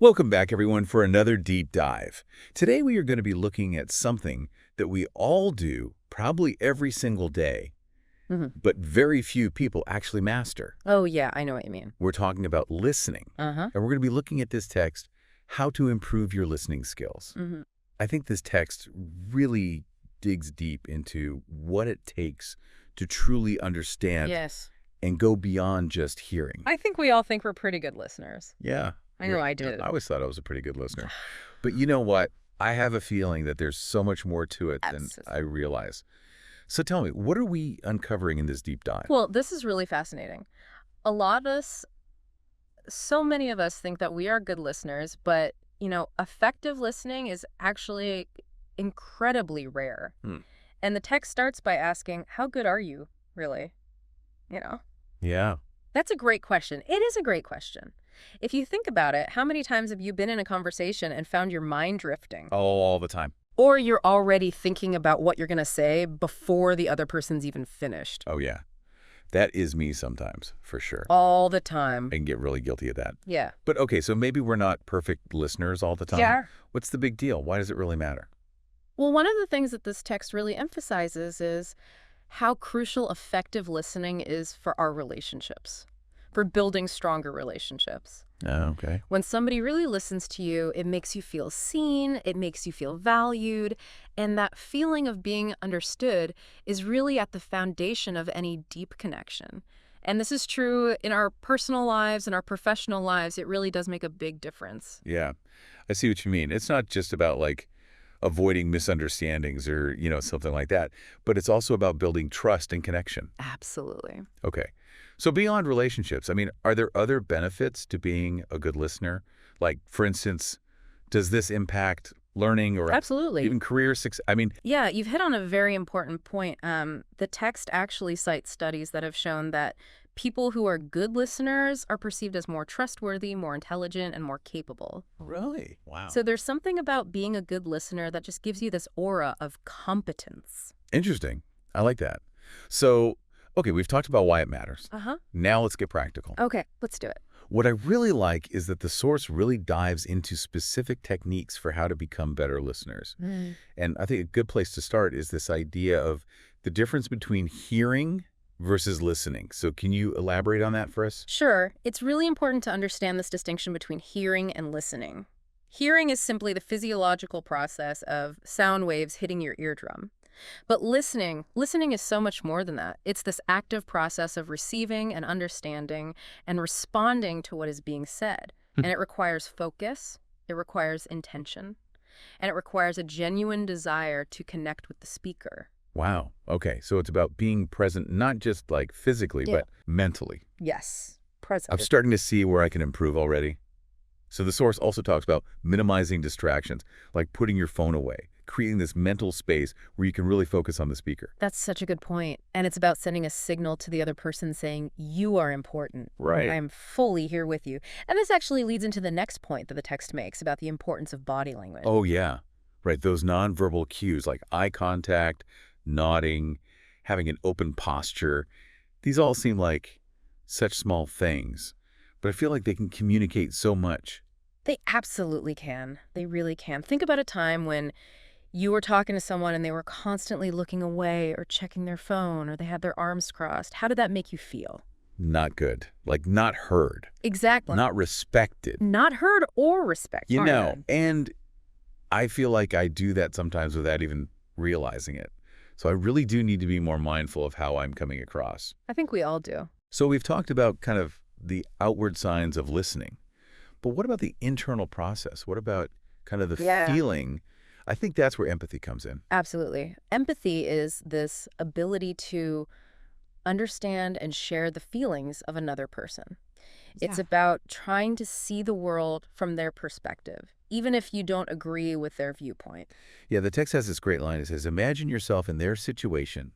Welcome back, everyone, for another deep dive. Today, we are going to be looking at something that we all do probably every single day, but very few people actually master. Oh, yeah, I know what you mean. We're talking about listening, and we're going to be looking at this text, how to improve your listening skills. I think this text really digs deep into what it takes to truly understand and go beyond just hearing. I think we all think we're pretty good listeners. Yeah. I know I did. I always thought I was a pretty good listener. But you know what? I have a feeling that there's so much more to it than I realize. So tell me, what are we uncovering in this deep dive? Well, this is really fascinating. A lot of us, so many of us think that we are good listeners, but, effective listening is actually incredibly rare. And the text starts by asking, how good are you, really? Yeah. That's a great question. It is a great question. If you think about it, how many times have you been in a conversation and found your mind drifting? Oh, all the time. Or you're already thinking about what you're going to say before the other person's even finished. Oh, yeah. That is me sometimes, for sure. All the time. I can get really guilty of that. Yeah. But okay, so maybe we're not perfect listeners all the time. Yeah. What's the big deal? Why does it really matter? Well, one of the things that this text really emphasizes is how crucial effective listening is for our relationships, for building stronger relationships. Oh, okay. When somebody really listens to you, it makes you feel seen, it makes you feel valued, and that feeling of being understood is really at the foundation of any deep connection. And this is true in our personal lives and our professional lives. It really does make a big difference. Yeah, I see what you mean. It's not just about avoiding misunderstandings or, something like that, but it's also about building trust and connection. Absolutely. Okay. So beyond relationships, are there other benefits to being a good listener? Like, for instance, does this impact learning or Absolutely. even career success? Yeah, you've hit on a very important point. The text actually cites studies that have shown that people who are good listeners are perceived as more trustworthy, more intelligent, and more capable. Really? Wow. So there's something about being a good listener that just gives you this aura of competence. Interesting. I like that. So, okay, we've talked about why it matters. Now let's get practical. Okay, let's do it. What I really like is that the source really dives into specific techniques for how to become better listeners. And I think a good place to start is this idea of the difference between hearing versus listening. So can you elaborate on that for us? Sure. It's really important to understand this distinction between hearing and listening. Hearing is simply the physiological process of sound waves hitting your eardrum. But listening is so much more than that. It's this active process of receiving and understanding and responding to what is being said. And it requires focus, it requires intention, and it requires a genuine desire to connect with the speaker. Wow. Okay. So it's about being present, not just physically, but mentally. Yes. Present. I'm starting to see where I can improve already. So the source also talks about minimizing distractions, like putting your phone away, creating this mental space where you can really focus on the speaker. That's such a good point. And it's about sending a signal to the other person saying, you are important. Right. I'm fully here with you. And this actually leads into the next point that the text makes about the importance of body language. Oh, yeah. Right. Those nonverbal cues like eye contact, nodding, having an open posture. These all seem like such small things, but I feel like they can communicate so much. They absolutely can. They really can. Think about a time when you were talking to someone and they were constantly looking away or checking their phone or they had their arms crossed. How did that make you feel? Not good. Not heard. Exactly. Not respected. Not heard or respected. And I feel like I do that sometimes without even realizing it. So I really do need to be more mindful of how I'm coming across. I think we all do. So we've talked about kind of the outward signs of listening. But what about the internal process? What about kind of the feeling? I think that's where empathy comes in. Absolutely. Empathy is this ability to understand and share the feelings of another person. It's about trying to see the world from their perspective, even if you don't agree with their viewpoint. Yeah, the text has this great line. It says, imagine yourself in their situation,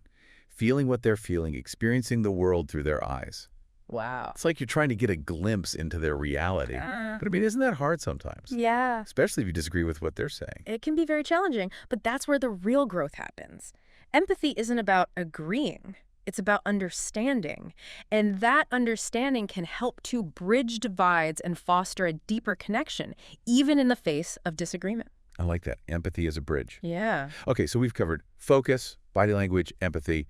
feeling what they're feeling, experiencing the world through their eyes. Wow. It's like you're trying to get a glimpse into their reality. But isn't that hard sometimes? Yeah. Especially if you disagree with what they're saying. It can be very challenging, but that's where the real growth happens. Empathy isn't about agreeing. It's about understanding. And that understanding can help to bridge divides and foster a deeper connection, even in the face of disagreement. I like that. Empathy as a bridge. Yeah. Okay, so we've covered focus, body language, empathy.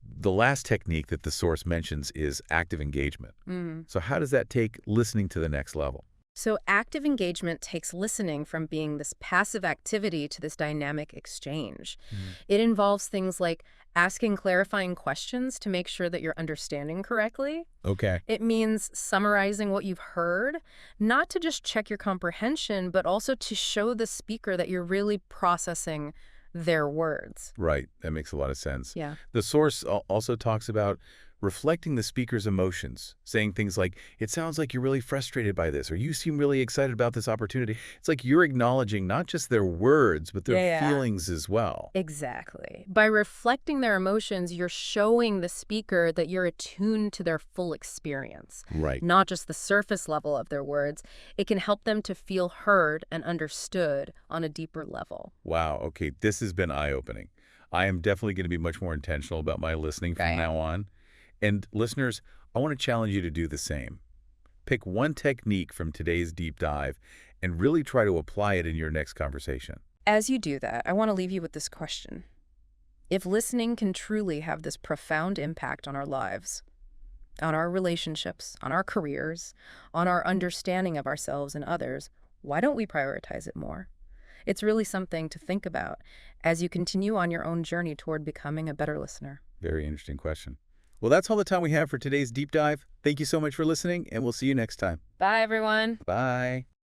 The last technique that the source mentions is active engagement. So how does that take listening to the next level? So active engagement takes listening from being this passive activity to this dynamic exchange. It involves things like asking clarifying questions to make sure that you're understanding correctly. Okay. It means summarizing what you've heard, not to just check your comprehension, but also to show the speaker that you're really processing their words. Right. That makes a lot of sense. Yeah. The source also talks about reflecting the speaker's emotions, saying things like, it sounds like you're really frustrated by this, or you seem really excited about this opportunity. It's like you're acknowledging not just their words, but their feelings as well. Exactly. By reflecting their emotions, you're showing the speaker that you're attuned to their full experience. Right. Not just the surface level of their words. It can help them to feel heard and understood on a deeper level. Wow. Okay. This has been eye-opening. I am definitely going to be much more intentional about my listening from now on. And listeners, I want to challenge you to do the same. Pick one technique from today's deep dive and really try to apply it in your next conversation. As you do that, I want to leave you with this question. If listening can truly have this profound impact on our lives, on our relationships, on our careers, on our understanding of ourselves and others, why don't we prioritize it more? It's really something to think about as you continue on your own journey toward becoming a better listener. Very interesting question. Well, that's all the time we have for today's deep dive. Thank you so much for listening, and we'll see you next time. Bye, everyone. Bye.